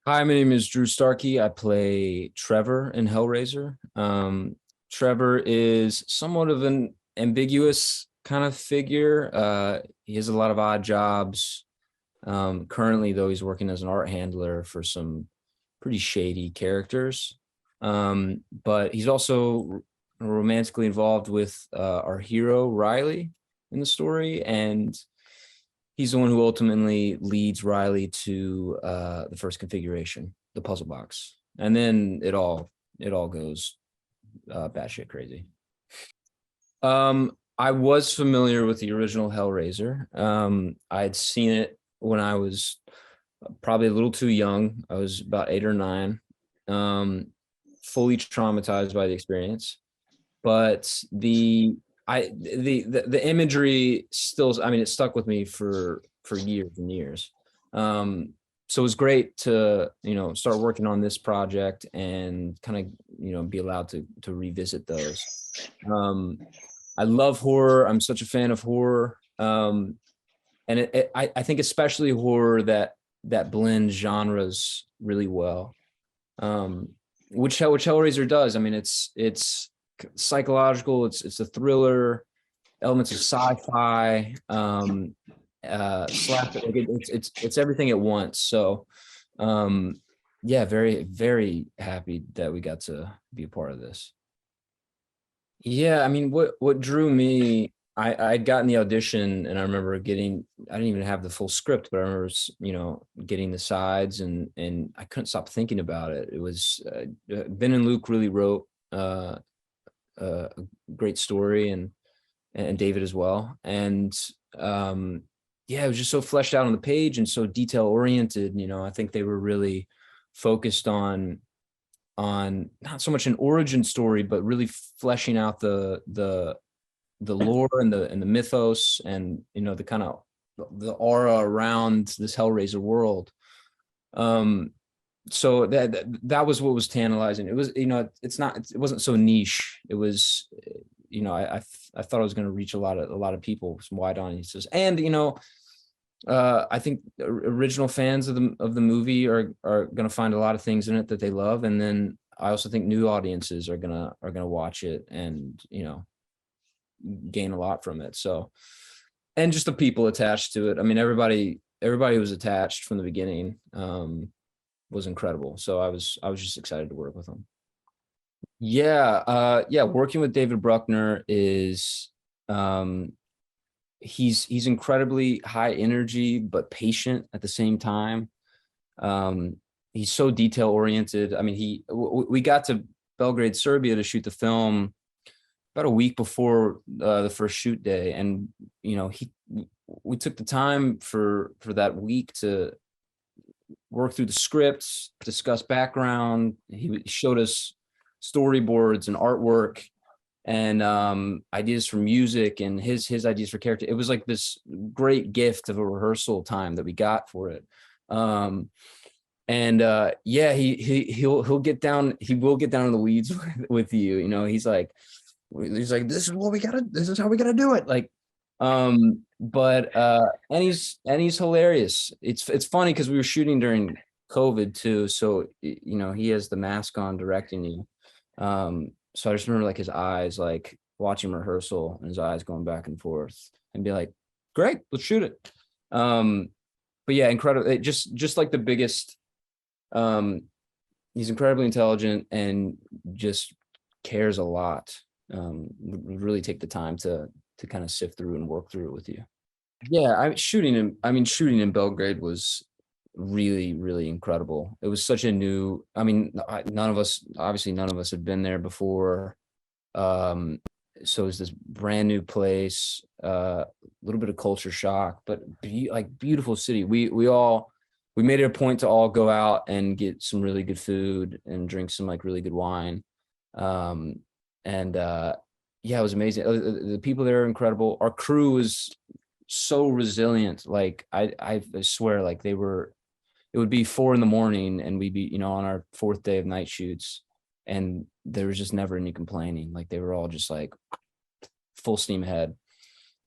Hi, my name is Drew Starkey. I play Trevor in Hellraiser. Trevor is somewhat of an ambiguous kind of figure. He has a lot of odd jobs. Currently, though, he's working as an art handler for some pretty shady characters. But he's also romantically involved with our hero, Riley, in the story. And he's the one who ultimately leads Riley to the first configuration, the puzzle box, and then it all goes batshit crazy. I was familiar with the original Hellraiser. I had seen it when I was probably a little too young. I was about 8 or 9, fully traumatized by the experience. But the imagery still, I mean, it stuck with me for years and years. So it was great to start working on this project and kind of be allowed to revisit those. I love horror. I'm such a fan of horror, and I think especially horror that blends genres really well, which Hellraiser does. I mean, it's psychological. It's a thriller, elements of sci-fi, slap. It's everything at once. So, yeah, very very happy that we got to be a part of this. Yeah, I mean, what drew me, I'd gotten the audition, and I remember getting, I didn't even have the full script, but I remember, getting the sides, and I couldn't stop thinking about it. It was Ben and Luke really wrote a great story, and David as well, and yeah, it was just so fleshed out on the page and so detail oriented. I think they were really focused on not so much an origin story, but really fleshing out the lore and the mythos, and the kind of the aura around this Hellraiser world. So that was what was tantalizing. It was, it wasn't so niche. It was, I thought I was going to reach a lot of people, some wide audiences, and I think original fans of the movie are going to find a lot of things in it that they love, and then I also think new audiences are gonna watch it and gain a lot from it. So, and just the people attached to it. I mean, everybody was attached from the beginning. Was incredible. So I was just excited to work with them. Yeah, working with David Bruckner is he's incredibly high energy but patient at the same time. He's so detail oriented. I mean, we got to Belgrade, Serbia to shoot the film about a week before the first shoot day, and we took the time for that week to work through the scripts, discuss background. He showed us storyboards and artwork, and ideas for music, and his ideas for character. It was like this great gift of a rehearsal time that we got for it. And yeah, he'll get down, he will get down in the weeds with you. He's like, this is how we gotta do it. Like, but and he's hilarious. It's funny because we were shooting during COVID too, so he has the mask on directing you. So I just remember like his eyes, like watching rehearsal, and his eyes going back and forth, and be like, great, let's shoot it. But yeah, incredible. Just like the biggest. He's incredibly intelligent and just cares a lot. Really take the time to kind of sift through and work through it with you. Yeah, shooting in Belgrade was really, really incredible. It was such a new, I mean, none of us had been there before. So it's this brand new place, a little bit of culture shock, but like beautiful city. We made it a point to all go out and get some really good food and drink some like really good wine. And yeah, it was amazing. The people there are incredible. Our crew was so resilient. Like I swear, like it would be 4 a.m. and we'd be, on our fourth day of night shoots, and there was just never any complaining. Like they were all just like full steam ahead.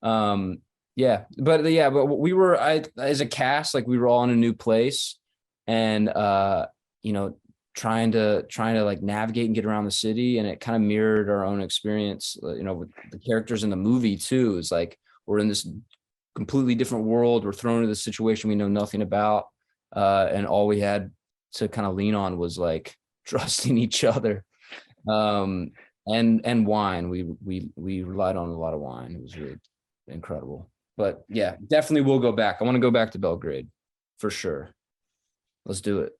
Yeah, but we were, as a cast, like we were all in a new place. and you know, trying to like navigate and get around the city, and it kind of mirrored our own experience, you know, with the characters in the movie too. It's like we're in this completely different world, we're thrown into this situation we know nothing about, and all we had to kind of lean on was like trusting each other, and wine. We relied on a lot of wine. It was really incredible. But yeah, definitely will go back. I want to go back to Belgrade for sure. Let's do it.